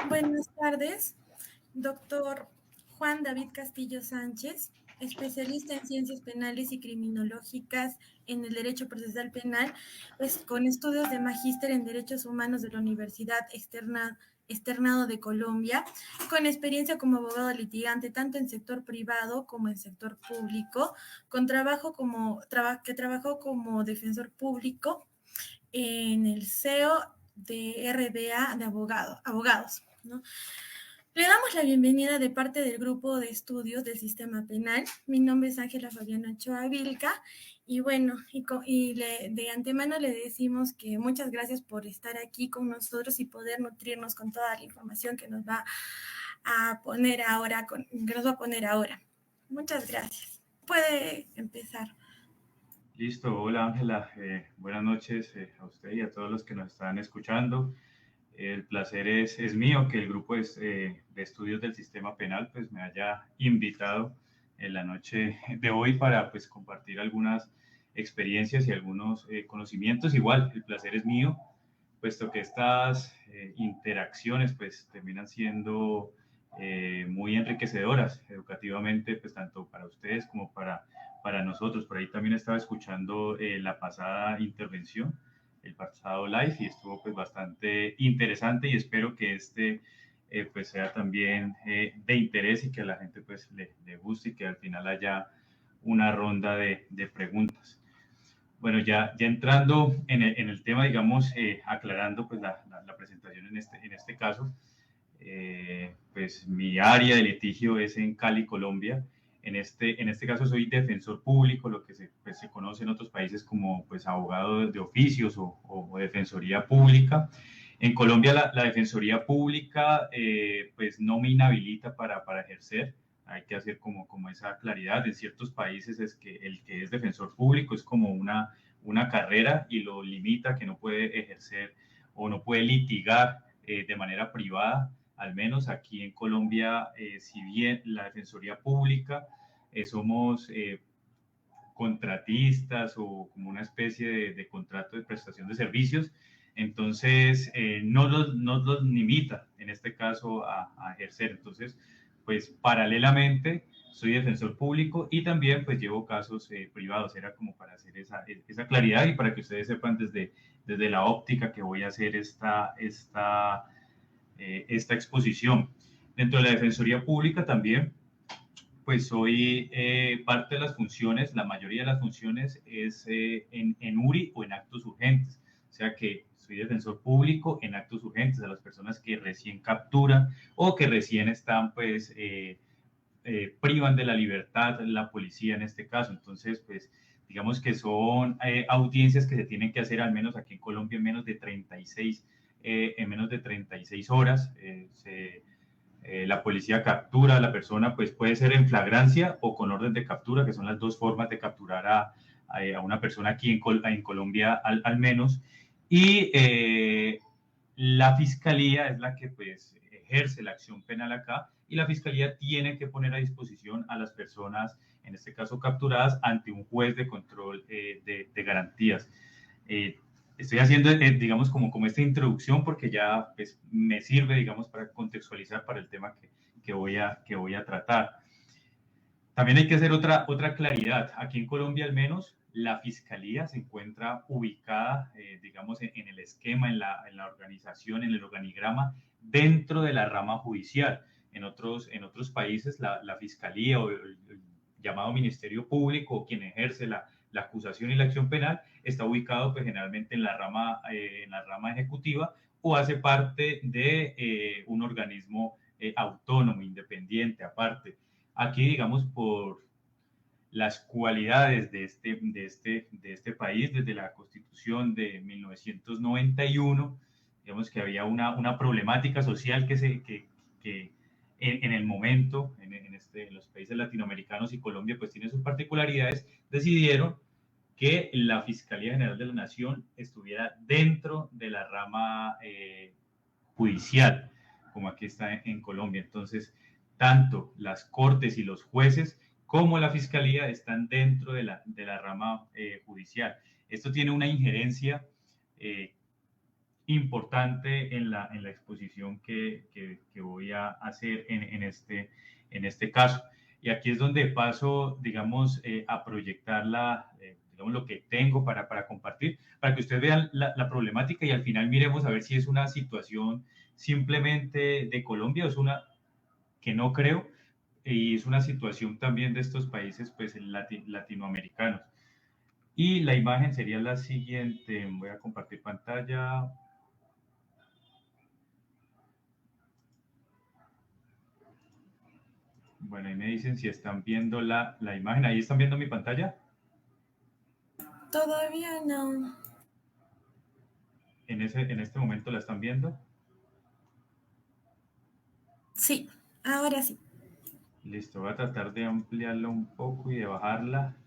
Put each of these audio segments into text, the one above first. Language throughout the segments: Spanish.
Buenas tardes, doctor Juan David Castillo Sánchez, especialista en ciencias penales y criminológicas en el Derecho Procesal Penal, con estudios de magíster en Derechos Humanos de la Universidad Externado de Colombia, con experiencia como abogado litigante tanto en sector privado como en sector público, con que trabajó como defensor público en el CEO de RBA de abogados, ¿no? Le damos la bienvenida de parte del grupo de estudios del sistema penal. Mi nombre es Ángela Fabiana Ochoa Vilca y bueno, de antemano le decimos que muchas gracias por estar aquí con nosotros y poder nutrirnos con toda la información que nos va a poner ahora. Muchas gracias. Puede empezar. Listo, hola Ángela, buenas noches a usted y a todos los que nos están escuchando. El placer es mío que el grupo de estudios del sistema penal pues me haya invitado en la noche de hoy para pues compartir algunas experiencias y algunos conocimientos. Igual, el placer es mío, puesto que estas interacciones pues terminan siendo muy enriquecedoras educativamente, pues tanto para ustedes como para nosotros. Por ahí también estaba escuchando la pasada intervención, el pasado live, y estuvo pues bastante interesante y espero que pues sea también de interés y que a la gente pues le guste y que al final haya una ronda de preguntas. Bueno, ya entrando en el tema, digamos, aclarando pues la presentación en este caso, pues mi área de litigio es en Cali, Colombia. En este caso soy defensor público, lo que pues, se conoce en otros países como pues, abogado de oficios o defensoría pública. En Colombia la defensoría pública pues no me inhabilita para ejercer, hay que hacer como esa claridad. En ciertos países es que el que es defensor público es como una carrera y lo limita, que no puede ejercer o no puede litigar de manera privada. Al menos aquí en Colombia, si bien la Defensoría Pública somos contratistas o como una especie de contrato de prestación de servicios, entonces no los limita en este caso a ejercer. Entonces, pues paralelamente soy defensor público y también pues llevo casos privados. Era como para hacer esa claridad y para que ustedes sepan desde la óptica que voy a hacer esta exposición. Dentro de la Defensoría Pública también, pues soy parte de las funciones, la mayoría de las funciones es en URI o en actos urgentes. O sea que soy defensor público en actos urgentes a las personas que recién capturan o que recién están, pues, privan de la libertad la policía en este caso. Entonces, pues, digamos que son audiencias que se tienen que hacer al menos aquí en Colombia en menos de 36 horas. La policía captura a la persona, pues puede ser en flagrancia o con orden de captura, que son las dos formas de capturar a una persona aquí en Colombia al menos. Y la fiscalía es la que pues ejerce la acción penal acá y la fiscalía tiene que poner a disposición a las personas, en este caso capturadas, ante un juez de control de garantías. Eh, Estoy haciendo, digamos, como esta introducción porque ya pues, me sirve, digamos, para contextualizar para el tema que voy a tratar. También hay que hacer otra claridad. Aquí en Colombia, al menos, la fiscalía se encuentra ubicada, digamos, en el esquema, en la organización, en el organigrama, dentro de la rama judicial. En otros países, la fiscalía o el llamado Ministerio Público, quien ejerce la acusación y la acción penal, está ubicado pues, generalmente en la rama ejecutiva o hace parte de un organismo autónomo, independiente, aparte. Aquí, digamos, por las cualidades de este país, desde la Constitución de 1991, digamos que había una problemática social que en el momento, en los países latinoamericanos y Colombia, pues tiene sus particularidades, decidieron que la Fiscalía General de la Nación estuviera dentro de la rama judicial, como aquí está en Colombia. Entonces, tanto las cortes y los jueces como la fiscalía están dentro de la rama judicial. Esto tiene una injerencia importante en la exposición que voy a hacer en este caso. Y aquí es donde paso, digamos, a proyectar digamos, lo que tengo para compartir, para que ustedes vean la problemática y al final miremos a ver si es una situación simplemente de Colombia o es una que no creo, y es una situación también de estos países pues, latinoamericanos. Y la imagen sería la siguiente. Voy a compartir pantalla. Bueno, ahí me dicen si están viendo la imagen. ¿Ahí están viendo mi pantalla? Todavía no. En este momento la están viendo. Sí, ahora sí. Listo, voy a tratar de ampliarla un poco y de bajarla.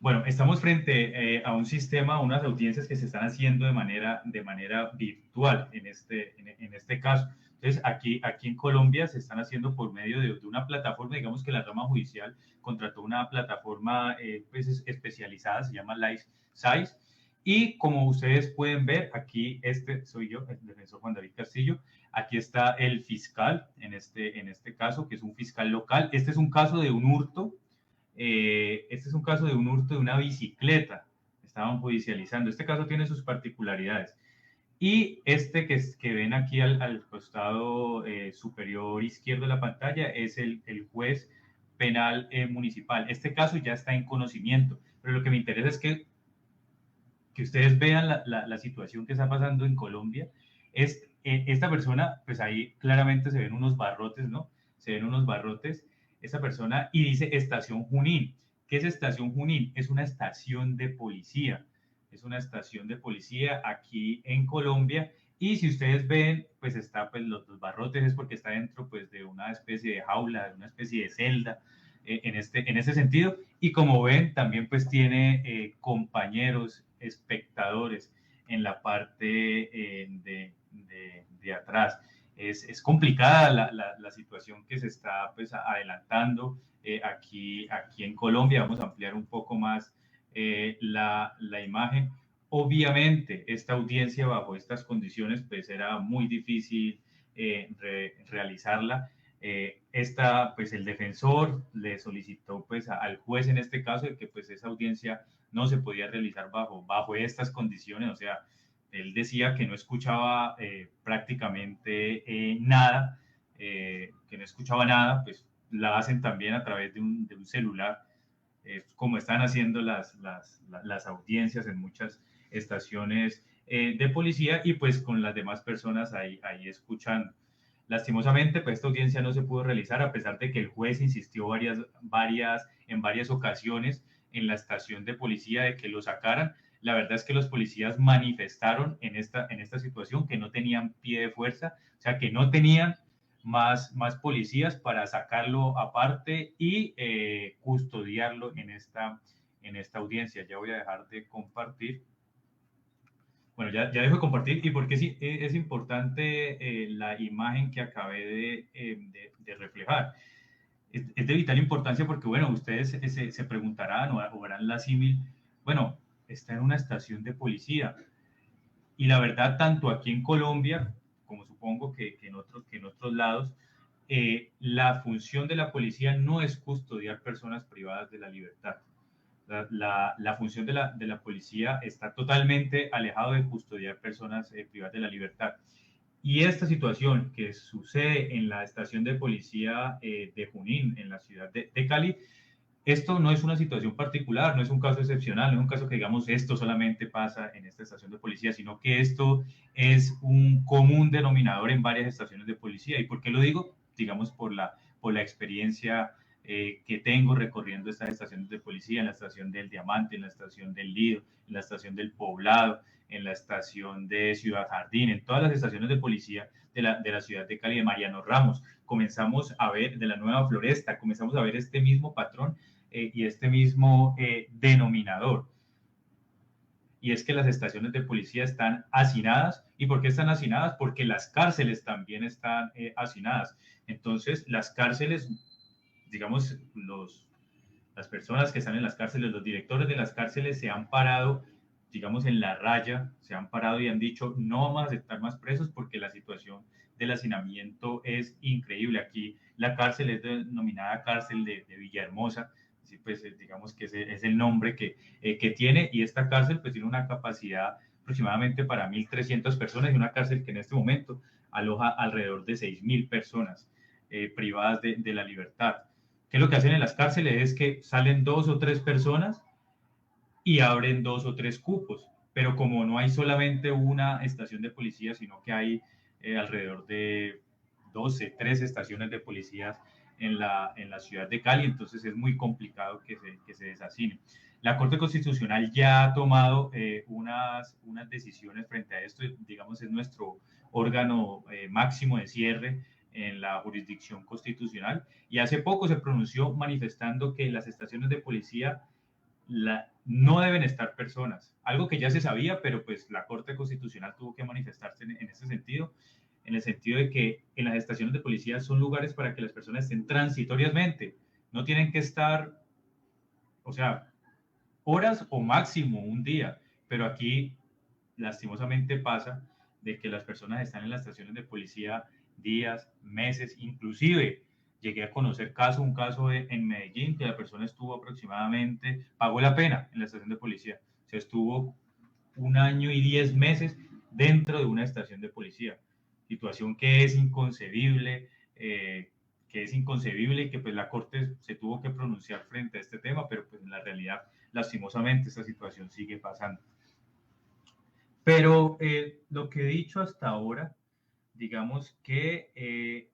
Bueno, estamos frente a un sistema, unas audiencias que se están haciendo de manera virtual en este caso. Entonces, aquí en Colombia se están haciendo por medio de una plataforma, digamos que la rama judicial contrató una plataforma pues especializada, se llama LifeSize. Y como ustedes pueden ver, aquí soy yo, el defensor Juan David Castillo. Aquí está el fiscal en este caso, que es un fiscal local. Este es un caso de un hurto. Este es un caso de un hurto de una bicicleta. Estaban judicializando. Este caso tiene sus particularidades. Y este que ven aquí al costado superior izquierdo de la pantalla es el juez penal municipal. Este caso ya está en conocimiento, pero lo que me interesa es que ustedes vean la situación que está pasando en Colombia. Esta persona, pues ahí claramente se ven unos barrotes, ¿no? Se ven unos barrotes, esta persona, y dice Estación Junín. ¿Qué es Estación Junín? Es una estación de policía. Es una estación de policía aquí en Colombia. Y si ustedes ven, pues está, pues los barrotes es porque está dentro, pues, de una especie de jaula, de una especie de celda, en este sentido. Y como ven, también pues tiene compañeros, espectadores en la parte de atrás. Es complicada la situación que se está pues adelantando aquí en Colombia. Vamos a ampliar un poco más la imagen. Obviamente, esta audiencia bajo estas condiciones pues era muy difícil realizarla. Pues el defensor le solicitó pues al juez en este caso de que pues esa audiencia no se podía realizar bajo estas condiciones, o sea, él decía que no escuchaba prácticamente nada, que no escuchaba nada, pues la hacen también a través de un celular, como están haciendo las audiencias en muchas estaciones de policía y pues con las demás personas ahí escuchando. Lastimosamente, pues esta audiencia no se pudo realizar a pesar de que el juez insistió en varias ocasiones en la estación de policía de que lo sacaran. La verdad es que los policías manifestaron en esta situación que no tenían pie de fuerza, o sea, que no tenían más policías para sacarlo aparte y custodiarlo en esta audiencia. Ya voy a dejar de compartir. Bueno, ya dejo de compartir y porque sí, es importante la imagen que acabé de reflejar. Es de vital importancia porque, bueno, ustedes se preguntarán o verán la símil, bueno, está en una estación de policía y la verdad, tanto aquí en Colombia, como supongo que en otros lados, la función de la policía no es custodiar personas privadas de la libertad. La función de la policía está totalmente alejado de custodiar personas privadas de la libertad. Y esta situación que sucede en la estación de policía de Junín, en la ciudad de Cali, esto no es una situación particular, no es un caso excepcional, no es un caso que digamos esto solamente pasa en esta estación de policía, sino que esto es un común denominador en varias estaciones de policía. ¿Y por qué lo digo? Digamos por la experiencia que tengo recorriendo estas estaciones de policía, en la estación del Diamante, en la estación del Lido, en la estación del Poblado, en la estación de Ciudad Jardín, en todas las estaciones de policía de la ciudad de Cali, de Mariano Ramos. Comenzamos a ver de la Nueva Floresta, comenzamos a ver este mismo patrón y este mismo denominador. Y es que las estaciones de policía están hacinadas. ¿Y por qué están hacinadas? Porque las cárceles también están hacinadas. Entonces, las cárceles, digamos, las personas que están en las cárceles, los directores de las cárceles se han parado digamos, en la raya, se han parado y han dicho, no vamos a aceptar más presos porque la situación del hacinamiento es increíble. Aquí la cárcel es denominada cárcel de Villahermosa, así pues digamos que ese es el nombre que tiene, y esta cárcel pues tiene una capacidad aproximadamente para 1.300 personas, y una cárcel que en este momento aloja alrededor de 6.000 personas privadas de la libertad. ¿Qué es lo que hacen en las cárceles? Es que salen 2 o 3 personas y abren 2 o 3 cupos, pero como no hay solamente una estación de policía, sino que hay alrededor de 12, 13 estaciones de policías en la ciudad de Cali, entonces es muy complicado que se deshacine. La Corte Constitucional ya ha tomado unas decisiones frente a esto, digamos, es nuestro órgano máximo de cierre en la jurisdicción constitucional, y hace poco se pronunció manifestando que las estaciones de policía no deben estar personas, algo que ya se sabía, pero pues la Corte Constitucional tuvo que manifestarse en ese sentido, en el sentido de que en las estaciones de policía son lugares para que las personas estén transitoriamente, no tienen que estar, o sea, horas o máximo un día, pero aquí lastimosamente pasa de que las personas están en las estaciones de policía días, meses, inclusive llegué a conocer un caso en Medellín, que la persona estuvo aproximadamente, pagó la pena en la estación de policía, se estuvo 1 año y 10 meses dentro de una estación de policía, situación que es inconcebible, y que pues la Corte se tuvo que pronunciar frente a este tema, pero pues en la realidad, lastimosamente, esta situación sigue pasando. Pero lo que he dicho hasta ahora, digamos que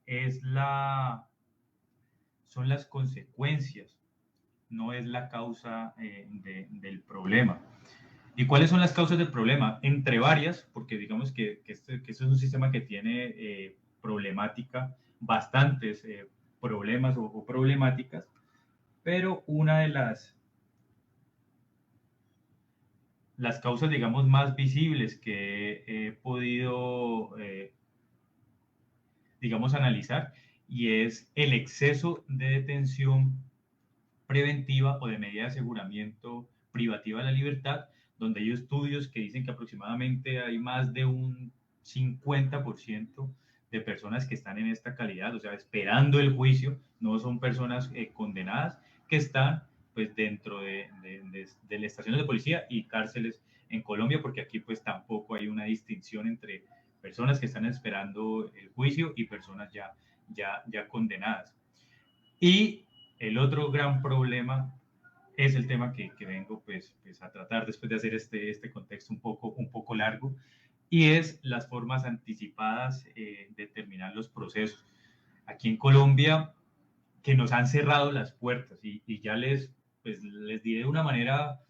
son las consecuencias, no es la causa del problema. ¿Y cuáles son las causas del problema? Entre varias, porque digamos que este es un sistema que tiene problemática, bastantes problemas o problemáticas, pero una de las causas, digamos, más visibles que he podido, digamos, analizar, y es el exceso de detención preventiva o de medida de aseguramiento privativa de la libertad, donde hay estudios que dicen que aproximadamente hay más de un 50% de personas que están en esta calidad, o sea, esperando el juicio, no son personas condenadas, que están pues dentro de las estaciones de policía y cárceles en Colombia, porque aquí pues tampoco hay una distinción entre personas que están esperando el juicio y personas ya condenadas. Y el otro gran problema es el tema que vengo pues a tratar después de hacer este contexto un poco largo, y es las formas anticipadas de terminar los procesos. Aquí en Colombia, que nos han cerrado las puertas, y ya les diré de una manera,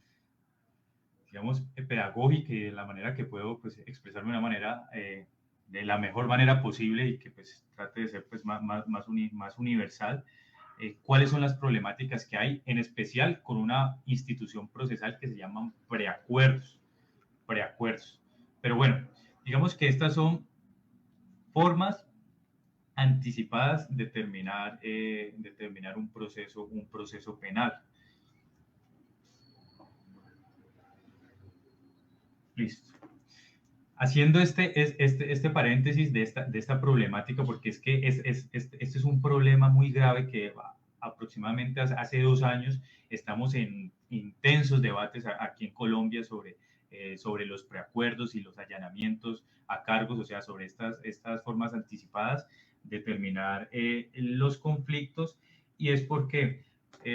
digamos, pedagógica, y de la manera que puedo pues, expresarme de una manera, de la mejor manera posible, y que pues trate de ser pues, más universal, cuáles son las problemáticas que hay, en especial con una institución procesal que se llaman preacuerdos. Pero bueno, digamos que estas son formas anticipadas de terminar un proceso penal. Listo. Haciendo este paréntesis de esta problemática, porque es que este es un problema muy grave que aproximadamente hace 2 años estamos en intensos debates aquí en Colombia sobre los preacuerdos y los allanamientos a cargos, o sea, sobre estas formas anticipadas de terminar los conflictos, y es porque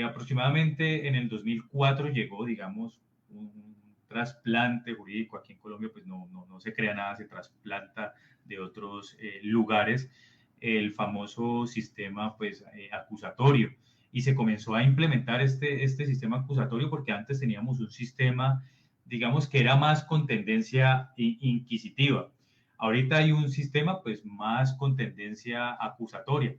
aproximadamente en el 2004 llegó, digamos, un trasplante jurídico. Aquí en Colombia pues no se crea nada, se trasplanta de otros lugares, el famoso sistema pues acusatorio, y se comenzó a implementar este sistema acusatorio porque antes teníamos un sistema, digamos, que era más con tendencia inquisitiva. Ahorita hay un sistema pues más con tendencia acusatoria.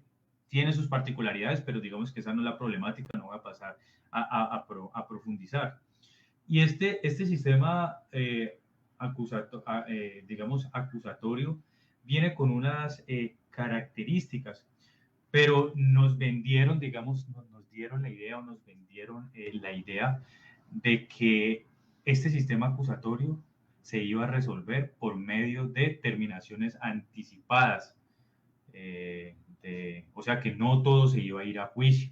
Tiene sus particularidades, pero digamos que esa no es la problemática, no voy a pasar a profundizar. Y este sistema digamos, acusatorio viene con unas características, pero nos vendieron, digamos, nos dieron la idea, o nos vendieron la idea de que este sistema acusatorio se iba a resolver por medio de terminaciones anticipadas, o sea que no todo se iba a ir a juicio.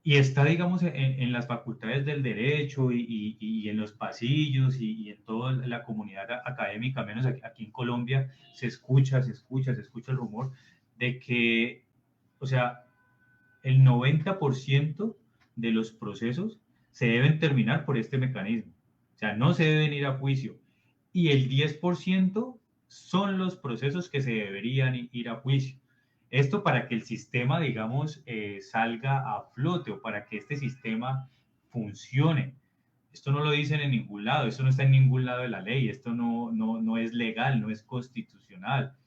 Y está, digamos, en las facultades del derecho y en los pasillos y en toda la comunidad académica, menos aquí en Colombia, se escucha el rumor de que, o sea, el 90% de los procesos se deben terminar por este mecanismo. O sea, no se deben ir a juicio. Y el 10% son los procesos que se deberían ir a juicio. Esto para que el sistema, digamos, salga a flote o para que este sistema funcione. Esto no lo dicen en ningún lado, esto no está en ningún lado de la ley, esto no es legal, no es constitucional,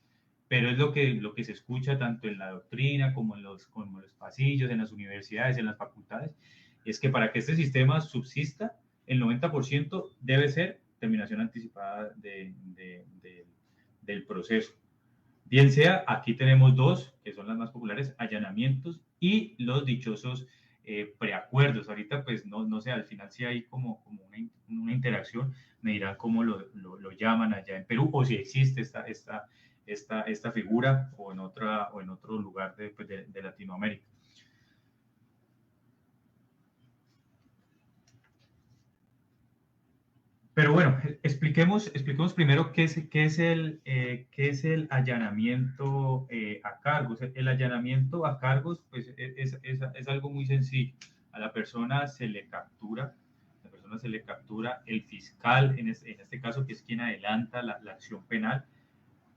pero es lo que se escucha tanto en la doctrina como en como en los pasillos, en las universidades, en las facultades, es que para que este sistema subsista, el 90% debe ser terminación anticipada del proceso. Bien sea, aquí tenemos dos, que son las más populares, allanamientos y los dichosos preacuerdos. Ahorita, pues, no sé, al final sí hay como una interacción, me dirán cómo lo llaman allá en Perú, o si existe esta figura o en otro lugar pues, de Latinoamérica. Pero bueno, expliquemos primero qué es el allanamiento a cargos. El allanamiento a cargos pues, es algo muy sencillo. A la persona se le captura, el fiscal, en este caso, que es quien adelanta la acción penal,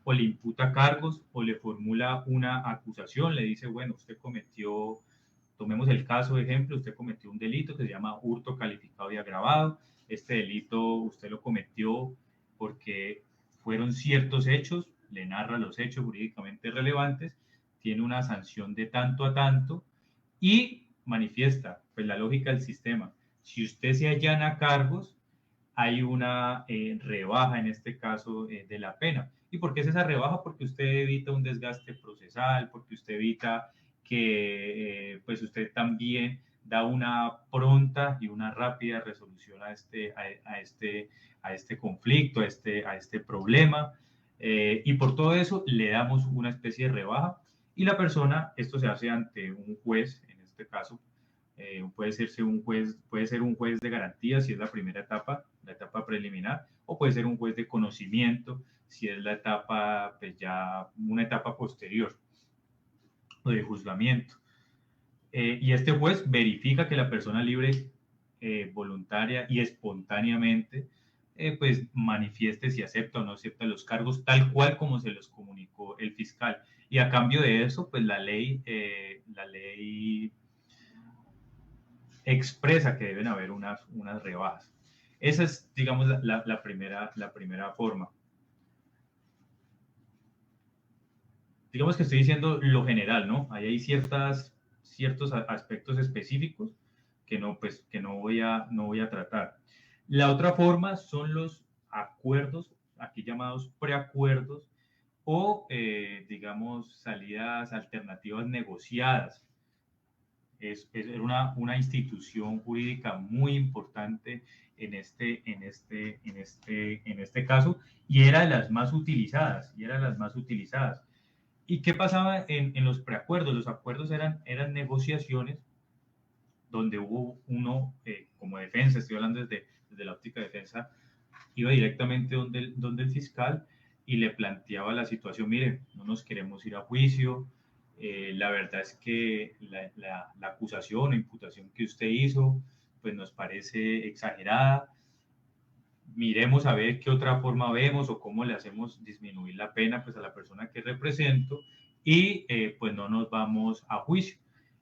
o le imputa cargos o le formula una acusación, le dice, bueno, usted cometió, tomemos el caso de ejemplo, usted cometió un delito que se llama hurto calificado y agravado. Este delito usted lo cometió porque fueron ciertos hechos, le narra los hechos jurídicamente relevantes, tiene una sanción de tanto a tanto y manifiesta pues la lógica del sistema. Si usted se allana cargos, hay una rebaja en este caso de la pena. ¿Y por qué es esa rebaja? Porque usted evita un desgaste procesal, porque usted evita que pues usted también da una pronta y una rápida resolución a este conflicto, a este problema. Y por todo eso le damos una especie de rebaja y la persona, esto se hace ante un juez, en este caso, puede ser un juez de garantía si es la primera etapa, la etapa preliminar, o puede ser un juez de conocimiento si es la etapa, pues ya una etapa posterior o de juzgamiento. Y este juez verifica que la persona libre, voluntaria y espontáneamente, pues manifieste si acepta o no acepta los cargos tal cual como se los comunicó el fiscal. Y a cambio de eso, pues la ley expresa que deben haber unas rebajas. Esa es, digamos, la primera forma. Digamos que estoy diciendo lo general, ¿no? Ahí hay ciertos aspectos específicos que no voy a tratar. La otra forma son los acuerdos, aquí llamados preacuerdos, o, digamos, salidas alternativas negociadas. Es una institución jurídica muy importante en este caso y era de las más utilizadas. ¿Y qué pasaba en los preacuerdos? Los acuerdos eran negociaciones donde hubo uno, como defensa, estoy hablando desde la óptica de defensa, iba directamente donde el fiscal y le planteaba la situación, mire, no nos queremos ir a juicio, la verdad es que la acusación o imputación que usted hizo, pues nos parece exagerada, miremos a ver qué otra forma vemos o cómo le hacemos disminuir la pena pues a la persona que represento y pues no nos vamos a juicio.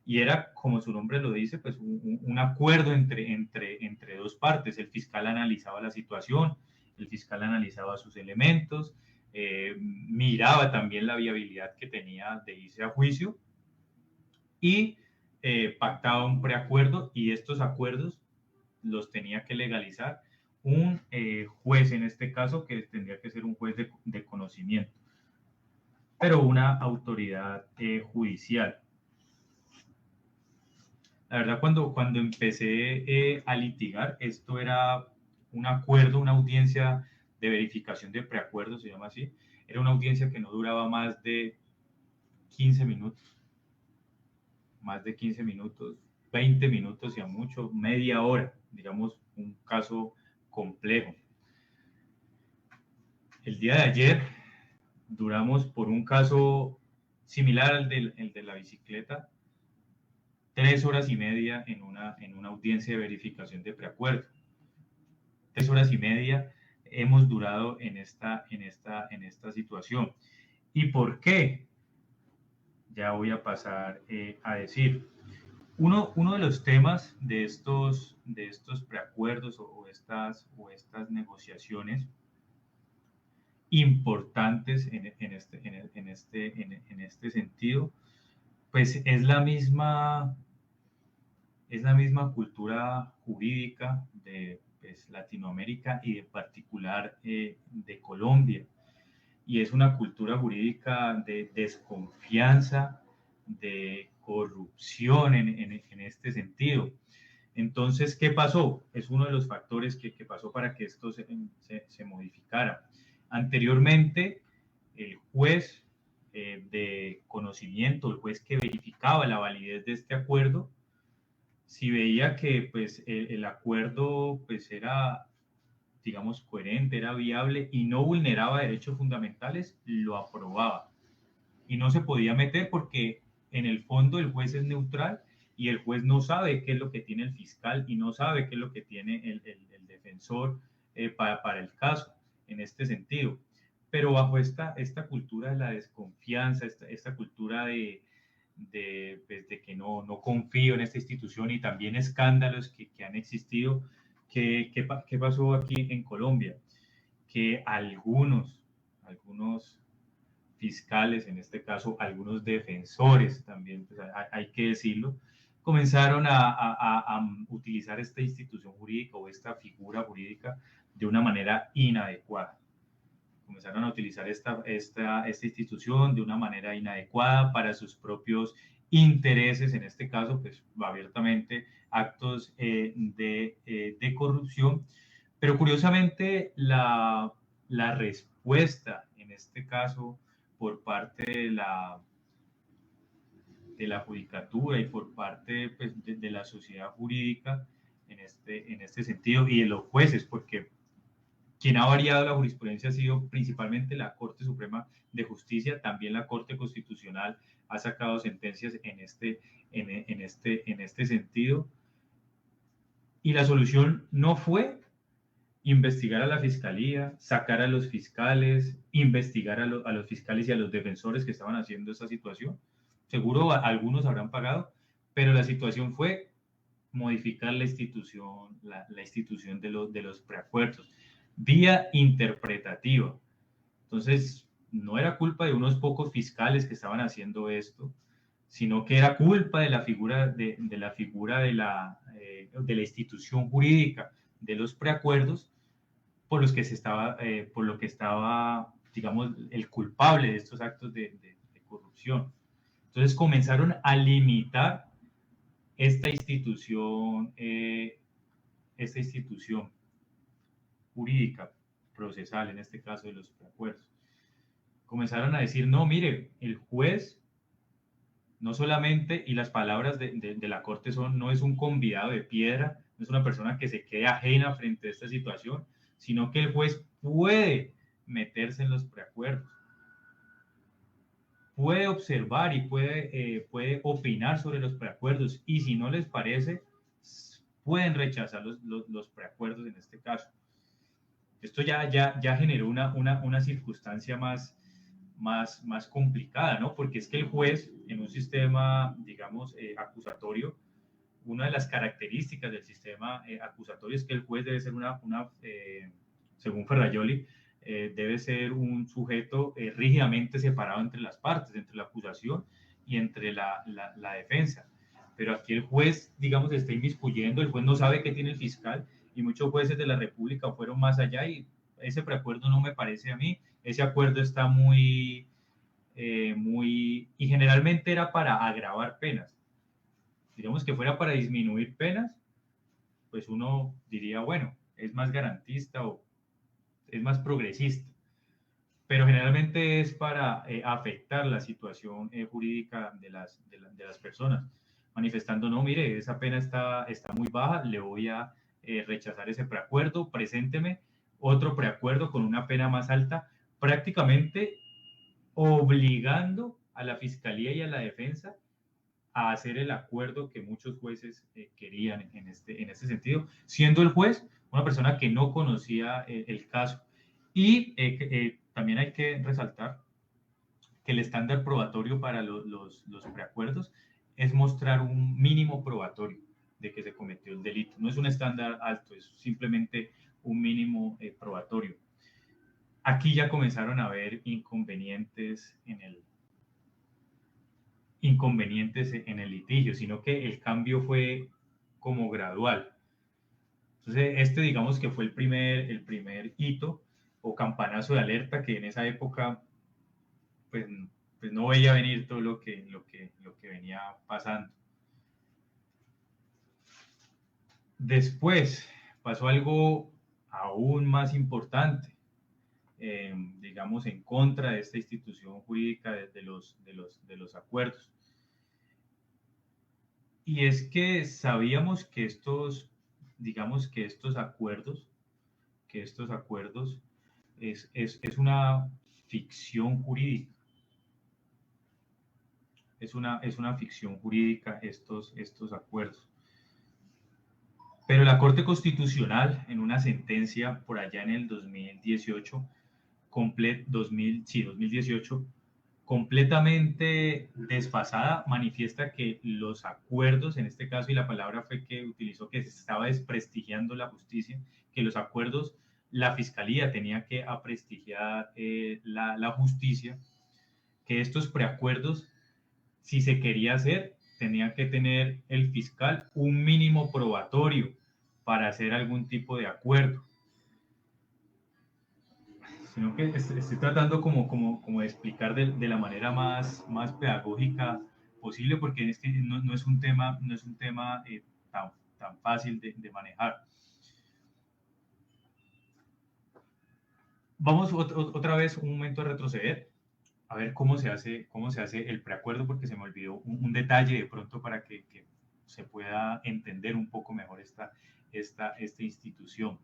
Y era, como su nombre lo dice, pues un acuerdo entre dos partes. El fiscal analizaba la situación, el fiscal analizaba sus elementos, miraba también la viabilidad que tenía de irse a juicio y pactaba un preacuerdo y estos acuerdos los tenía que legalizar un juez, en este caso, que tendría que ser un juez de conocimiento, pero una autoridad judicial. La verdad, cuando empecé a litigar, esto era un acuerdo, una audiencia de verificación de preacuerdo, se llama así. Era una audiencia que no duraba más de 15 minutos, 20 minutos y a mucho, media hora, digamos, un caso complejo. El día de ayer duramos por un caso similar al de la bicicleta, 3 horas y media en una audiencia de verificación de preacuerdo. 3 horas y media hemos durado en esta situación. ¿Y por qué? Ya voy a pasar a decir. Uno de los temas de estos preacuerdos o estas negociaciones importantes en este sentido, pues es la misma cultura jurídica de pues, Latinoamérica y en particular de Colombia. Y es una cultura jurídica de desconfianza, de corrupción en este sentido. Entonces, ¿qué pasó? Es uno de los factores que pasó para que esto se modificara. Anteriormente, el juez de conocimiento, el juez que verificaba la validez de este acuerdo, si veía que pues, el acuerdo pues, era, digamos, coherente, era viable y no vulneraba derechos fundamentales, lo aprobaba. Y no se podía meter porque en el fondo el juez es neutral y el juez no sabe qué es lo que tiene el fiscal y no sabe qué es lo que tiene el defensor para el caso en este sentido. Pero bajo esta cultura de la desconfianza, esta cultura pues, de que no confío en esta institución y también escándalos que han existido, ¿qué pasó aquí en Colombia? Que algunos fiscales, en este caso algunos defensores también, pues hay que decirlo, comenzaron a utilizar esta institución jurídica o esta figura jurídica de una manera inadecuada. Comenzaron a utilizar esta institución de una manera inadecuada para sus propios intereses, en este caso, pues abiertamente actos de corrupción. Pero curiosamente, la respuesta, en este caso, por parte de la judicatura y por parte pues, de la sociedad jurídica en este sentido y de los jueces, porque quien ha variado la jurisprudencia ha sido principalmente la Corte Suprema de Justicia, también la Corte Constitucional ha sacado sentencias en este sentido. Y la solución no fue investigar a la fiscalía, sacar a los fiscales, investigar a los fiscales y a los defensores que estaban haciendo esa situación. Seguro algunos habrán pagado, pero la situación fue modificar la institución de los preacuerdos, vía interpretativa. Entonces, no era culpa de unos pocos fiscales que estaban haciendo esto, sino que era culpa de la figura de la institución jurídica de los preacuerdos por lo que estaba, digamos, el culpable de estos actos de corrupción. Entonces comenzaron a limitar esta institución jurídica, procesal, en este caso de los preacuerdos. Comenzaron a decir, no, mire, el juez no solamente, y las palabras de la Corte no es un convidado de piedra, no es una persona que se quede ajena frente a esta situación, sino que el juez puede meterse en los preacuerdos, puede observar y puede opinar sobre los preacuerdos, y si no les parece, pueden rechazar los preacuerdos en este caso. Esto ya generó una circunstancia más complicada, ¿no? Porque es que el juez, en un sistema, digamos, acusatorio, una de las características del sistema acusatorio es que el juez debe ser según Ferrajoli, debe ser un sujeto rígidamente separado entre las partes, entre la acusación y entre la defensa. Pero aquí el juez, digamos, se está inmiscuyendo, el juez no sabe qué tiene el fiscal, y muchos jueces de la República fueron más allá y ese preacuerdo no me parece a mí, ese acuerdo está y generalmente era para agravar penas. Digamos que fuera para disminuir penas, pues uno diría, bueno, es más garantista o es más progresista, pero generalmente es para afectar la situación jurídica de las personas, manifestando, no, mire, esa pena está muy baja, le voy a rechazar ese preacuerdo, presénteme otro preacuerdo con una pena más alta, prácticamente obligando a la fiscalía y a la defensa a hacer el acuerdo que muchos jueces querían en este sentido, siendo el juez una persona que no conocía el caso. Y también hay que resaltar que el estándar probatorio para los preacuerdos es mostrar un mínimo probatorio de que se cometió el delito. No es un estándar alto, es simplemente un mínimo probatorio. Aquí ya comenzaron a haber inconvenientes en el litigio, sino que el cambio fue como gradual. Entonces, digamos que fue el primer hito o campanazo de alerta que en esa época pues, pues no veía venir todo lo que venía pasando. Después pasó algo aún más importante, digamos, en contra de esta institución jurídica de los acuerdos. Y es que sabíamos que digamos que estos acuerdos es una ficción jurídica. Es una ficción jurídica estos acuerdos. Pero la Corte Constitucional, en una sentencia por allá en el 2018, 2018, completamente desfasada, manifiesta que los acuerdos, en este caso, y la palabra fue que utilizó, que se estaba desprestigiando la justicia, que los acuerdos, la fiscalía tenía que aprestigiar la justicia, que estos preacuerdos, si se quería hacer, tenía que tener el fiscal un mínimo probatorio para hacer algún tipo de acuerdo. Sino que estoy tratando como de explicar de la manera más pedagógica posible, porque es que no es un tema tan fácil de manejar. Vamos otra vez un momento a retroceder, a ver cómo se hace el preacuerdo, porque se me olvidó un detalle de pronto para que se pueda entender un poco mejor esta institución.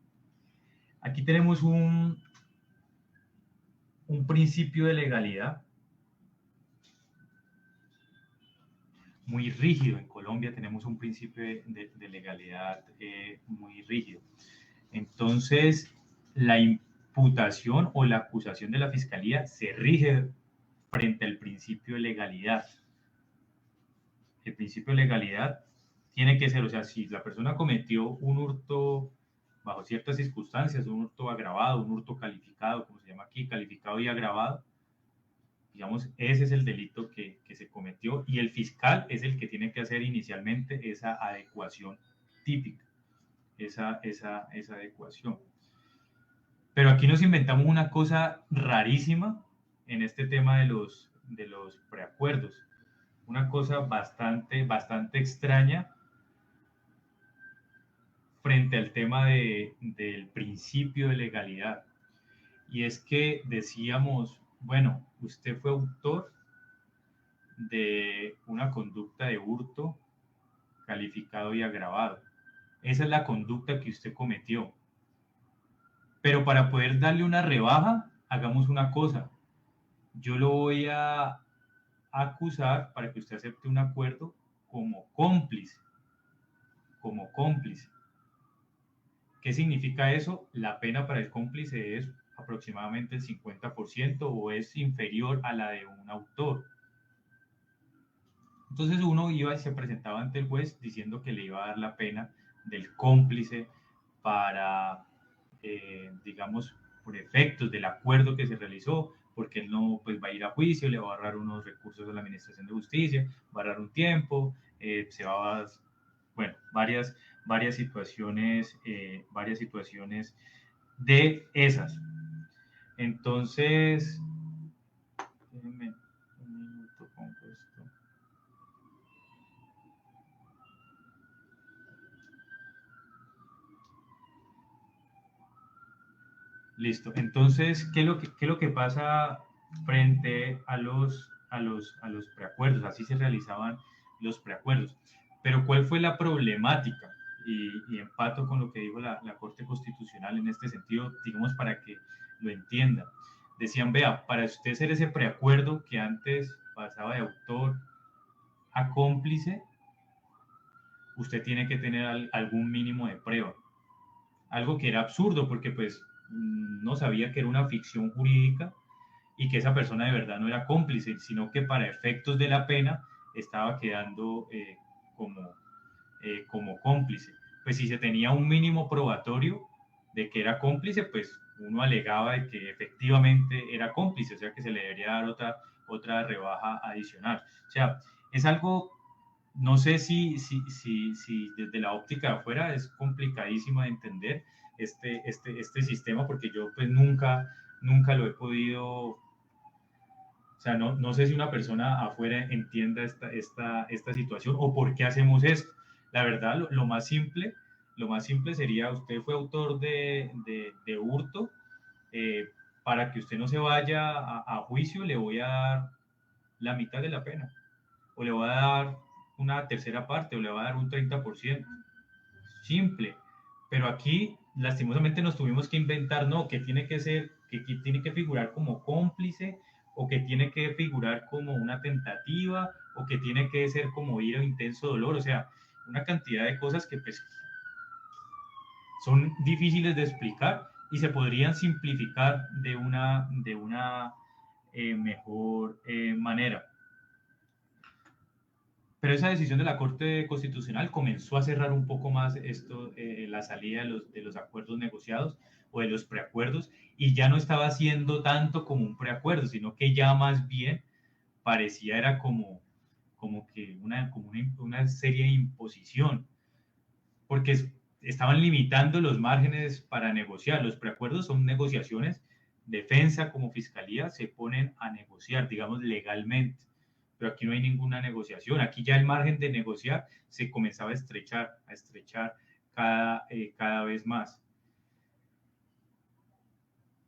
Aquí tenemos un principio de legalidad muy rígido. En Colombia tenemos un principio de legalidad muy rígido. Entonces, la imputación o la acusación de la fiscalía se rige frente al principio de legalidad. El principio de legalidad tiene que ser, o sea, si la persona cometió un hurto bajo ciertas circunstancias, un hurto agravado, un hurto calificado, como se llama aquí, calificado y agravado, digamos, ese es el delito que se cometió y el fiscal es el que tiene que hacer inicialmente esa adecuación típica, esa adecuación. Pero aquí nos inventamos una cosa rarísima en este tema de los preacuerdos, una cosa bastante extraña frente al tema del principio de legalidad. Y es que decíamos, bueno, usted fue autor de una conducta de hurto calificado y agravado. Esa es la conducta que usted cometió. Pero para poder darle una rebaja, hagamos una cosa. Yo lo voy a acusar para que usted acepte un acuerdo como cómplice. Como cómplice. ¿Qué significa eso? La pena para el cómplice es aproximadamente el 50% o es inferior a la de un autor. Entonces uno iba y se presentaba ante el juez diciendo que le iba a dar la pena del cómplice para, digamos, por efectos del acuerdo que se realizó, porque él no pues, va a ir a juicio, le va a ahorrar unos recursos a la Administración de Justicia, va a ahorrar un tiempo, se va a, bueno, varias situaciones de esas. Entonces, déjenme un minuto con esto. Listo. Entonces, qué es lo que pasa frente a los preacuerdos? Así se realizaban los preacuerdos. Pero ¿cuál fue la problemática? Y empato con lo que dijo la Corte Constitucional en este sentido, digamos, para que lo entiendan. Decían, vea, para usted hacer ese preacuerdo que antes pasaba de autor a cómplice, usted tiene que tener algún mínimo de prueba. Algo que era absurdo porque pues no sabía que era una ficción jurídica y que esa persona de verdad no era cómplice, sino que para efectos de la pena estaba quedando como, como cómplice. Pues si se tenía un mínimo probatorio de que era cómplice, pues uno alegaba de que efectivamente era cómplice, o sea que se le debería dar otra rebaja adicional. O sea, es algo, no sé si desde la óptica de afuera es complicadísimo de entender este sistema, porque yo pues nunca lo he podido, o sea, no sé si una persona afuera entienda esta situación o por qué hacemos esto. La verdad, lo más simple sería, usted fue autor de hurto, eh, para que usted no se vaya a juicio, le voy a dar la mitad de la pena, o le voy a dar una tercera parte, o le voy a dar un 30%. Simple. Pero aquí, lastimosamente, nos tuvimos que inventar, no, que tiene que ser, que tiene que figurar como cómplice, o que tiene que figurar como una tentativa, o que tiene que ser como ir a intenso dolor, o sea, una cantidad de cosas que pues son difíciles de explicar y se podrían simplificar de una mejor manera. Pero esa decisión de la Corte Constitucional comenzó a cerrar un poco más la salida de los acuerdos negociados o de los preacuerdos, y ya no estaba siendo tanto como un preacuerdo, sino que ya más bien parecía era como que una serie de imposición, porque estaban limitando los márgenes para negociar. Los preacuerdos son negociaciones, defensa como fiscalía se ponen a negociar, digamos, legalmente, pero aquí no hay ninguna negociación. Aquí ya el margen de negociar se comenzaba a estrechar cada vez más.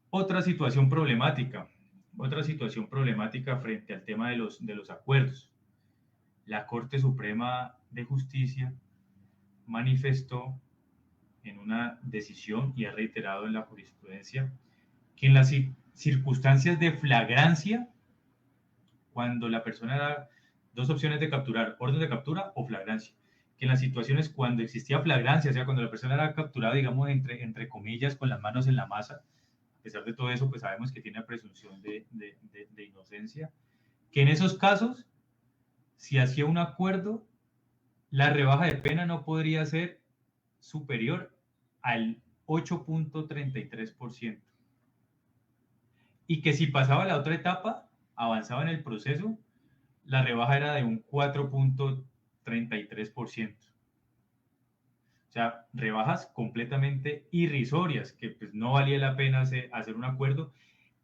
Otra situación problemática, frente al tema de los acuerdos. La Corte Suprema de Justicia manifestó en una decisión y ha reiterado en la jurisprudencia que en las circunstancias de flagrancia, cuando la persona da dos opciones de capturar, orden de captura o flagrancia, que en las situaciones cuando existía flagrancia, o sea, cuando la persona era capturada, digamos, entre comillas, con las manos en la masa, a pesar de todo eso, pues sabemos que tiene presunción de inocencia, que en esos casos, si hacía un acuerdo, la rebaja de pena no podría ser superior al 8.33%. Y que si pasaba la otra etapa, avanzaba en el proceso, la rebaja era de un 4.33%. O sea, rebajas completamente irrisorias, que pues no valía la pena hacer un acuerdo,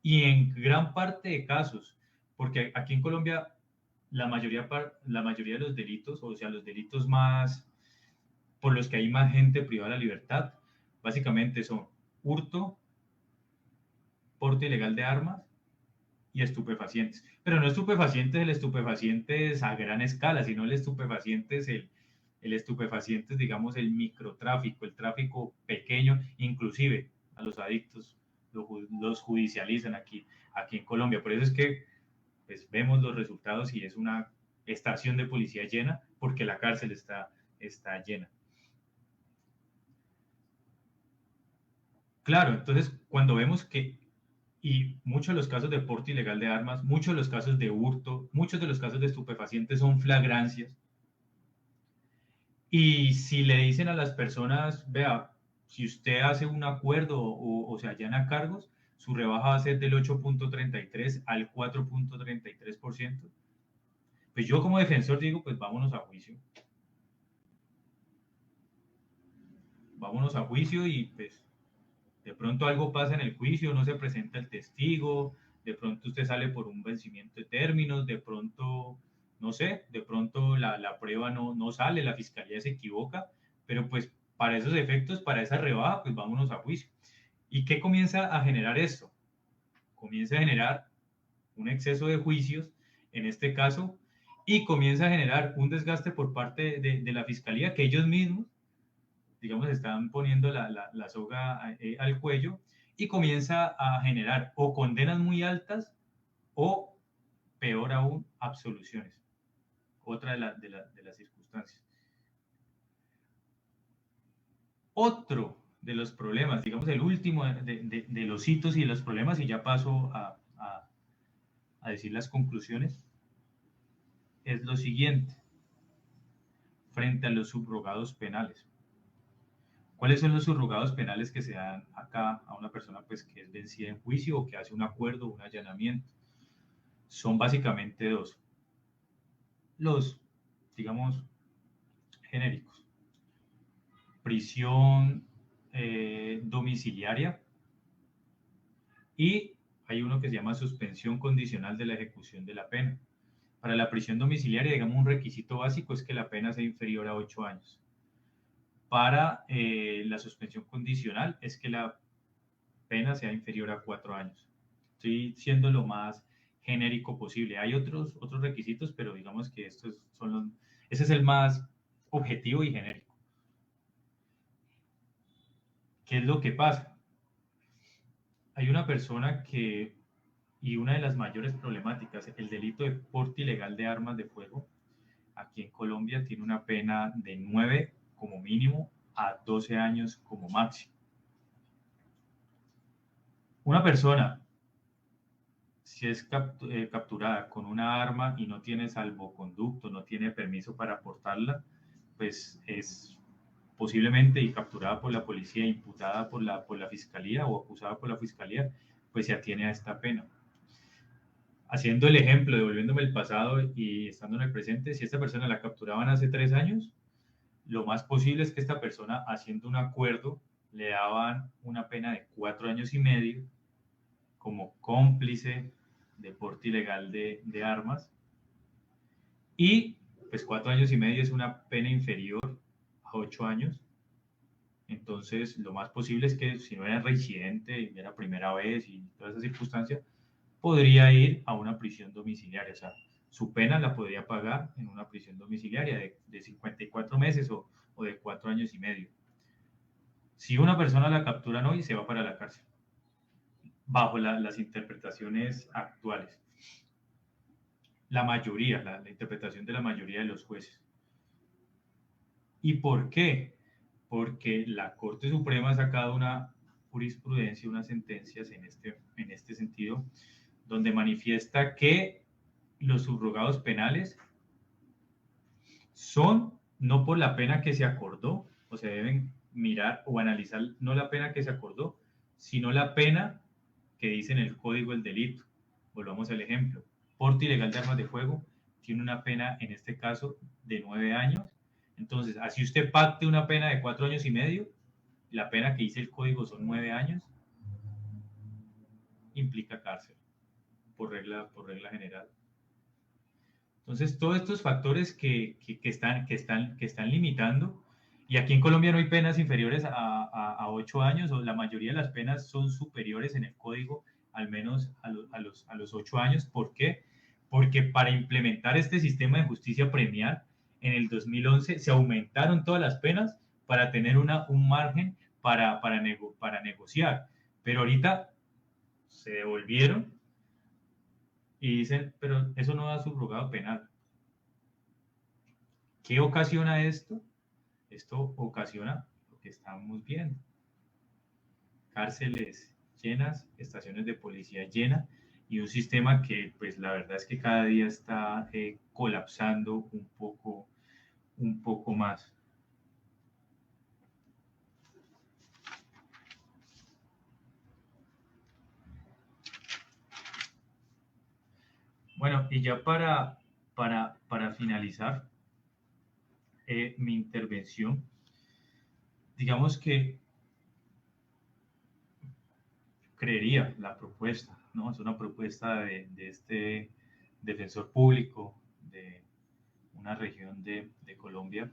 y en gran parte de casos, porque aquí en Colombia la mayoría de los delitos, o sea, los delitos más por los que hay más gente privada de la libertad, básicamente son hurto, porte ilegal de armas y estupefacientes. Pero no estupefacientes, el estupefaciente es a gran escala, sino el estupefaciente es el estupefaciente es, digamos, el microtráfico, el tráfico pequeño, inclusive a los adictos los judicializan aquí en Colombia. Por eso es que pues, vemos los resultados y es una estación de policía llena porque la cárcel está llena. Claro, entonces cuando vemos que, y muchos de los casos de porte ilegal de armas, muchos de los casos de hurto, muchos de los casos de estupefacientes son flagrancias, y si le dicen a las personas, vea, si usted hace un acuerdo o se allana cargos, su rebaja va a ser del 8.33 al 4.33%, pues yo como defensor digo, pues vámonos a juicio y pues de pronto algo pasa en el juicio, no se presenta el testigo, de pronto usted sale por un vencimiento de términos, de pronto, no sé, de pronto la prueba no sale, la fiscalía se equivoca, pero pues para esos efectos, para esa rebaja, pues vámonos a juicio. ¿Y qué comienza a generar esto? Comienza a generar un exceso de juicios, en este caso, y comienza a generar un desgaste por parte de la fiscalía, que ellos mismos, digamos, están poniendo la soga al cuello, y comienza a generar o condenas muy altas o, peor aún, absoluciones. Otra de las circunstancias. Otro de los problemas, digamos el último de los hitos y de los problemas, y ya paso a decir las conclusiones, es lo siguiente, frente a los subrogados penales. ¿Cuáles son los subrogados penales que se dan acá a una persona pues, que es vencida en juicio o que hace un acuerdo, un allanamiento? Son básicamente dos. Los, digamos, genéricos. Prisión domiciliaria y hay uno que se llama suspensión condicional de la ejecución de la pena. Para la prisión domiciliaria, digamos, un requisito básico es que la pena sea inferior a 8 años. Para la suspensión condicional es que la pena sea inferior a 4 años. Estoy siendo lo más genérico posible. Hay otros requisitos, pero digamos que ese es el más objetivo y genérico. ¿Qué es lo que pasa? Hay una persona y una de las mayores problemáticas, el delito de porte ilegal de armas de fuego, aquí en Colombia tiene una pena de 9 como mínimo a 12 años como máximo. Una persona, si es capturada con una arma y no tiene salvoconducto, no tiene permiso para portarla, pues es posiblemente y capturada por la policía, imputada por la fiscalía o acusada por la fiscalía, pues se atiene a esta pena. Haciendo el ejemplo, devolviéndome el pasado y estando en el presente, si esta persona la capturaban hace 3 años, lo más posible es que esta persona, haciendo un acuerdo, le daban una pena de 4 años y medio como cómplice de porte ilegal de armas. Y pues 4 años y medio es una pena inferior a 8 años. Entonces, lo más posible es que si no era reincidente y era primera vez y todas esas circunstancias, podría ir a una prisión domiciliaria. O sea, su pena la podría pagar en una prisión domiciliaria de 54 meses o de 4 años y medio. Si una persona la capturan hoy, se va para la cárcel, bajo las interpretaciones actuales. La mayoría, la interpretación de la mayoría de los jueces. ¿Y por qué? Porque la Corte Suprema ha sacado una jurisprudencia, unas sentencias en este sentido, donde manifiesta que los subrogados penales son no por la pena que se acordó, o se deben mirar o analizar no la pena que se acordó, sino la pena que dice en el código del delito. Volvamos al ejemplo. Porte ilegal de armas de fuego tiene una pena, en este caso, de 9 años. Entonces, así usted pacte una pena de 4 años y medio, la pena que dice el código son 9 años, implica cárcel, por regla general. Entonces, todos estos factores que están limitando, y aquí en Colombia no hay penas inferiores a 8 años, o la mayoría de las penas son superiores en el código, al menos a los 8 años. ¿Por qué? Porque para implementar este sistema de justicia premial, en el 2011 se aumentaron todas las penas para tener un margen para negociar. Pero ahorita se devolvieron y dicen, pero eso no da subrogado penal. ¿Qué ocasiona esto? Esto ocasiona lo que estamos viendo. Cárceles llenas, estaciones de policía llenas y un sistema que pues la verdad es que cada día está colapsando un poco más. Bueno, y ya para finalizar mi intervención, digamos que creería la propuesta, ¿no? Es una propuesta de este defensor público de una región de Colombia.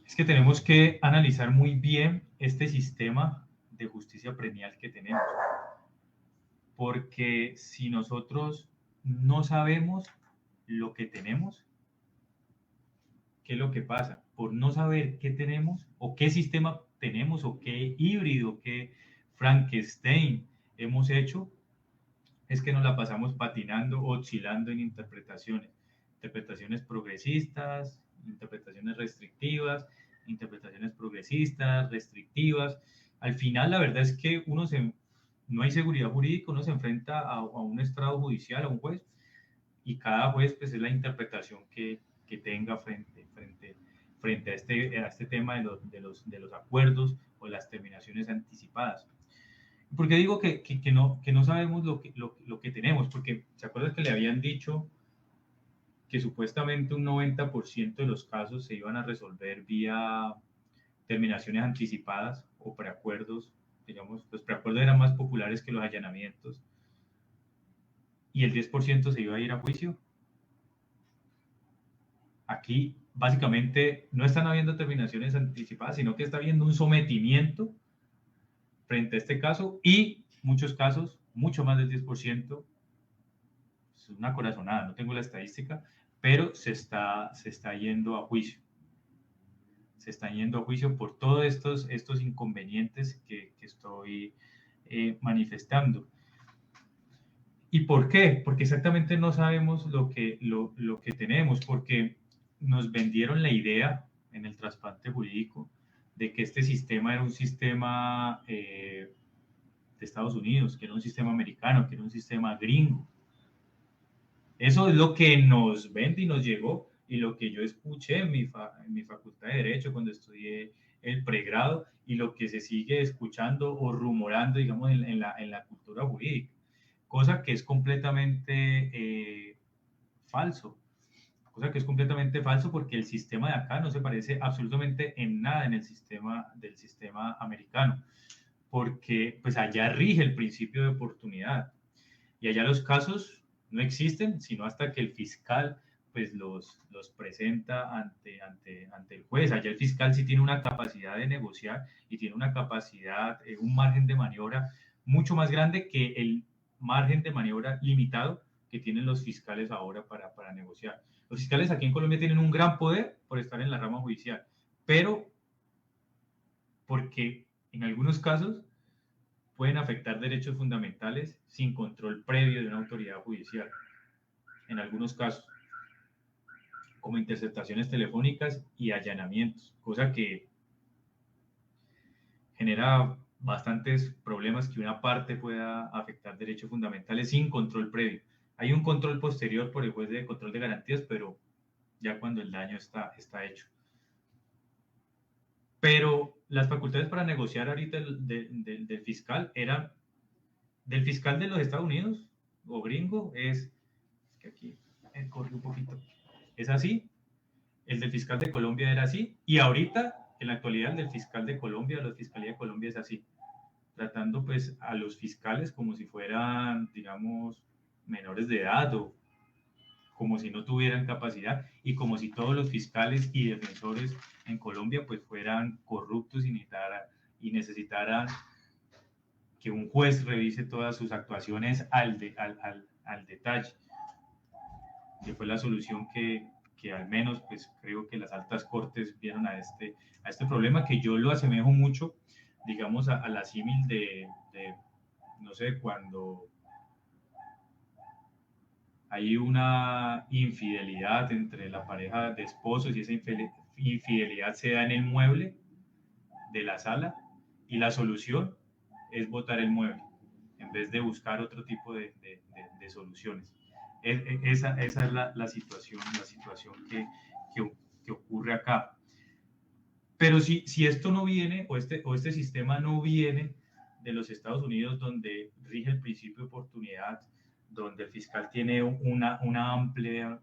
Es que tenemos que analizar muy bien este sistema de justicia preñal que tenemos. Porque si nosotros no sabemos lo que tenemos, ¿qué es lo que pasa? Por no saber qué tenemos o qué sistema tenemos o qué híbrido, qué Frankenstein hemos hecho, es que nos la pasamos patinando, oscilando en interpretaciones progresistas, interpretaciones restrictivas, interpretaciones progresistas, restrictivas. Al final, la verdad es que no hay seguridad jurídica, uno se enfrenta a un estrado judicial, a un juez, y cada juez pues, es la interpretación que tenga frente a este tema de los acuerdos o las terminaciones anticipadas. ¿Por qué digo que no sabemos lo que tenemos? Porque, ¿se acuerdan que le habían dicho que supuestamente un 90% de los casos se iban a resolver vía terminaciones anticipadas o preacuerdos? Digamos, los preacuerdos eran más populares que los allanamientos. Y el 10% se iba a ir a juicio. Aquí, básicamente, no están habiendo terminaciones anticipadas, sino que está habiendo un sometimiento frente a este caso y muchos casos, mucho más del 10%, es una corazonada, no tengo la estadística, pero se está yendo a juicio. Se están yendo a juicio por todos estos inconvenientes que estoy manifestando. ¿Y por qué? Porque exactamente no sabemos lo que tenemos, porque nos vendieron la idea en el trasplante jurídico de que este sistema era un sistema de Estados Unidos, que era un sistema americano, que era un sistema gringo. Eso es lo que nos vende y nos llegó, y lo que yo escuché en mi facultad de Derecho cuando estudié el pregrado, y lo que se sigue escuchando o rumorando, digamos, en la cultura jurídica, cosa que es completamente falso. Cosa que es completamente falso, porque el sistema de acá no se parece absolutamente en nada del sistema americano, porque pues allá rige el principio de oportunidad y allá los casos no existen sino hasta que el fiscal pues los presenta ante el juez. Allá el fiscal sí tiene una capacidad de negociar y tiene una capacidad, un margen de maniobra mucho más grande que el margen de maniobra limitado que tienen los fiscales ahora para negociar. Los fiscales aquí en Colombia tienen un gran poder por estar en la rama judicial, pero porque en algunos casos pueden afectar derechos fundamentales sin control previo de una autoridad judicial. En algunos casos, como interceptaciones telefónicas y allanamientos, cosa que genera bastantes problemas, que una parte pueda afectar derechos fundamentales sin control previo. Hay un control posterior por el juez de control de garantías, pero ya cuando el daño está hecho. Pero las facultades para negociar ahorita del fiscal eran del fiscal de los Estados Unidos o gringo, es que aquí corre un poquito, es así. El del fiscal de Colombia era así, y ahorita en la actualidad el del fiscal de Colombia, la Fiscalía de Colombia es así, tratando pues a los fiscales como si fueran, digamos, menores de edad, o como si no tuvieran capacidad, y como si todos los fiscales y defensores en Colombia pues fueran corruptos y necesitaran que un juez revise todas sus actuaciones al detalle, que fue la solución que al menos pues creo que las altas cortes vieron a este problema, que yo lo asemejo mucho, digamos, a la símil de, no sé, cuando hay una infidelidad entre la pareja de esposos y esa infidelidad se da en el mueble de la sala, y la solución es botar el mueble en vez de buscar otro tipo de soluciones. Esa es la situación que ocurre acá. Pero si esto no viene, o este sistema no viene de los Estados Unidos, donde rige el principio de oportunidad, donde el fiscal tiene una amplia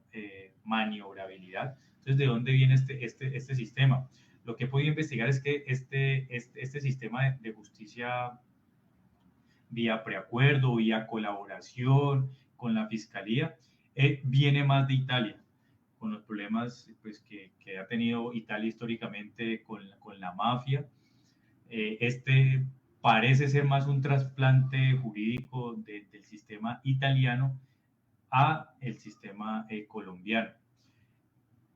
maniobrabilidad, entonces, ¿de dónde viene este sistema? Lo que he podido investigar es que este sistema de justicia vía preacuerdo, vía colaboración con la fiscalía, viene más de Italia, con los problemas pues, que ha tenido Italia históricamente con la mafia. Este parece ser más un trasplante jurídico del sistema italiano a el sistema colombiano.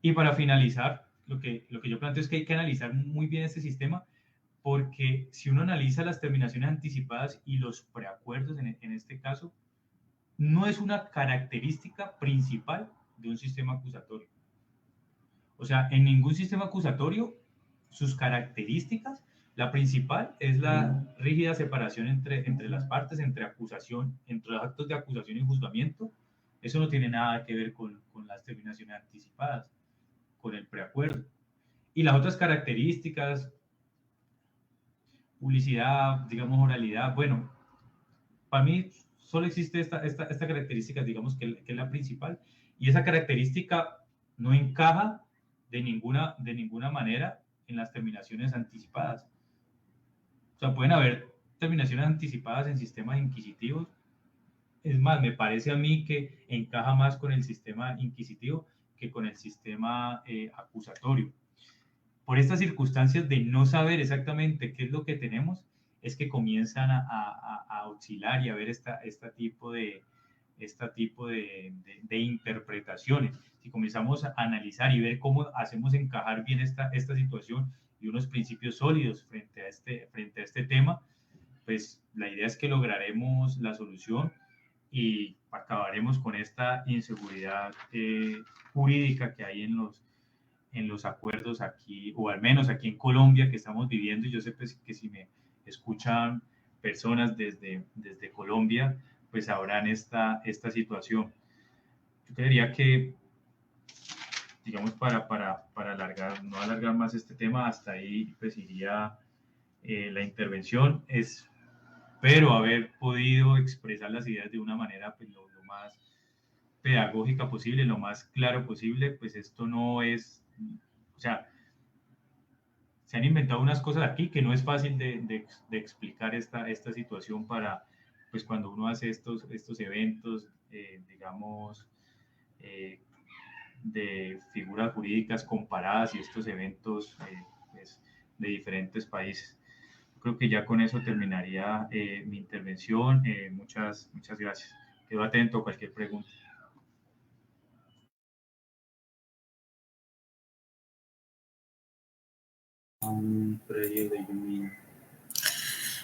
Y para finalizar, lo que yo planteo es que hay que analizar muy bien este sistema, porque si uno analiza las terminaciones anticipadas y los preacuerdos en este caso, no es una característica principal de un sistema acusatorio. O sea, en ningún sistema acusatorio, sus características, la principal es la rígida separación entre las partes, entre acusación, entre los actos de acusación y juzgamiento. Eso no tiene nada que ver con las terminaciones anticipadas, con el preacuerdo. Y las otras características, publicidad, digamos, oralidad, bueno, para mí solo existe esta característica, digamos, que es la principal, y esa característica no encaja de ninguna manera en las terminaciones anticipadas. O sea, pueden haber terminaciones anticipadas en sistemas inquisitivos. Es más, me parece a mí que encaja más con el sistema inquisitivo que con el sistema acusatorio. Por estas circunstancias de no saber exactamente qué es lo que tenemos, es que comienzan a oscilar y a ver este tipo de interpretaciones. Si comenzamos a analizar y ver cómo hacemos encajar bien esta situación y unos principios sólidos frente a este tema, pues la idea es que lograremos la solución y acabaremos con esta inseguridad jurídica que hay en los acuerdos aquí, o al menos aquí en Colombia que estamos viviendo. Y yo sé pues, que si me escuchan personas desde Colombia, pues sabrán esta situación. Yo creería que, digamos, para alargar, no alargar más este tema, hasta ahí pues iría la intervención. Espero haber podido expresar las ideas de una manera pues, lo más pedagógica posible, lo más claro posible. Pues esto no es, o sea, se han inventado unas cosas aquí que no es fácil de explicar esta situación para, pues cuando uno hace estos eventos, digamos, de figuras jurídicas comparadas y estos eventos pues, de diferentes países. Creo que ya con eso terminaría mi intervención. Muchas gracias. Quedo atento a cualquier pregunta.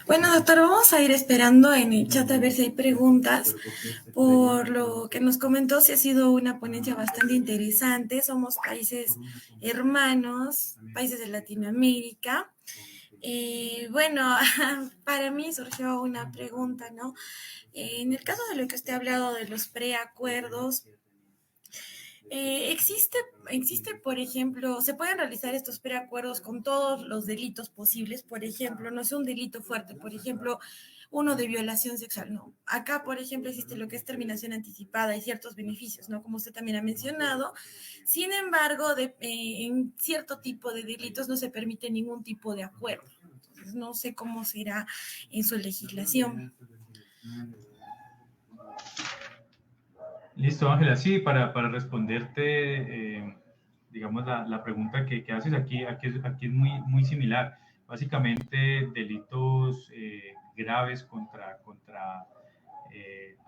Bueno, doctor, vamos a ir esperando en el chat a ver si hay preguntas. Por lo que nos comentó, sí ha sido una ponencia bastante interesante. Somos países hermanos, países de Latinoamérica. Bueno, para mí surgió una pregunta, ¿no? En el caso de lo que usted ha hablado de los preacuerdos, existe, por ejemplo, se pueden realizar estos preacuerdos con todos los delitos posibles, por ejemplo, no es un delito fuerte, por ejemplo, uno de violación sexual, no. Acá, por ejemplo, existe lo que es terminación anticipada y ciertos beneficios, ¿no? Como usted también ha mencionado. Sin embargo, en cierto tipo de delitos no se permite ningún tipo de acuerdo. Entonces, no sé cómo será en su legislación. Listo, Ángela. Sí, para responderte, digamos, la pregunta que haces aquí es muy similar. Básicamente, delitos graves contra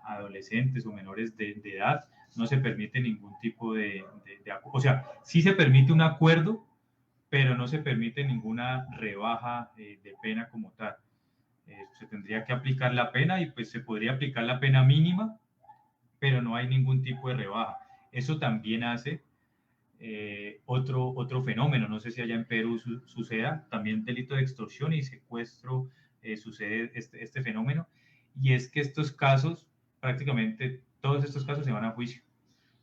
adolescentes o menores de edad, no se permite ningún tipo o sea, sí se permite un acuerdo, pero no se permite ninguna rebaja de pena como tal. Se tendría que aplicar la pena y pues se podría aplicar la pena mínima, pero no hay ningún tipo de rebaja. Eso también hace otro fenómeno, no sé si allá en Perú suceda, también delito de extorsión y secuestro, sucede este fenómeno, y es que estos casos, prácticamente todos estos casos se van a juicio.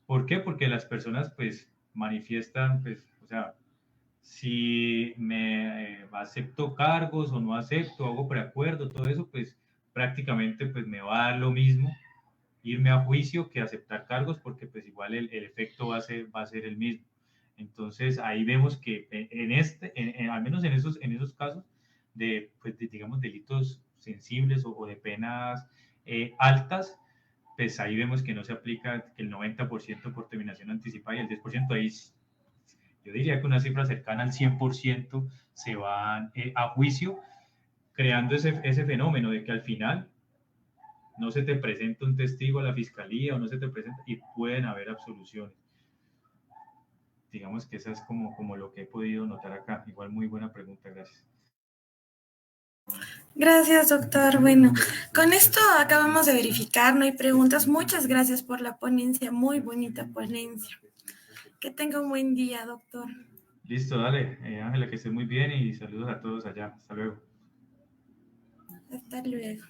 ¿Por qué? Porque las personas pues manifiestan, pues, o sea, si me acepto cargos o no acepto, hago preacuerdo, todo eso, pues prácticamente pues me va a dar lo mismo irme a juicio que aceptar cargos, porque pues igual el efecto va a ser el mismo. Entonces ahí vemos que al menos en esos casos pues, digamos, delitos sensibles o de penas altas, pues ahí vemos que no se aplica, que el 90% por terminación anticipada y el 10% ahí, yo diría que una cifra cercana al 100% se van a juicio. creando ese fenómeno de que al final no se te presenta un testigo a la fiscalía o no se te presenta y pueden haber absoluciones. Digamos que esa es como lo que he podido notar acá. Igual muy buena pregunta, gracias. Gracias, doctor. Bueno, con esto acabamos de verificar, no hay preguntas. Muchas gracias por la ponencia, muy bonita ponencia. Que tenga un buen día, doctor. Listo, dale. Ángela, que estés muy bien y saludos a todos allá. Hasta luego. Hasta luego.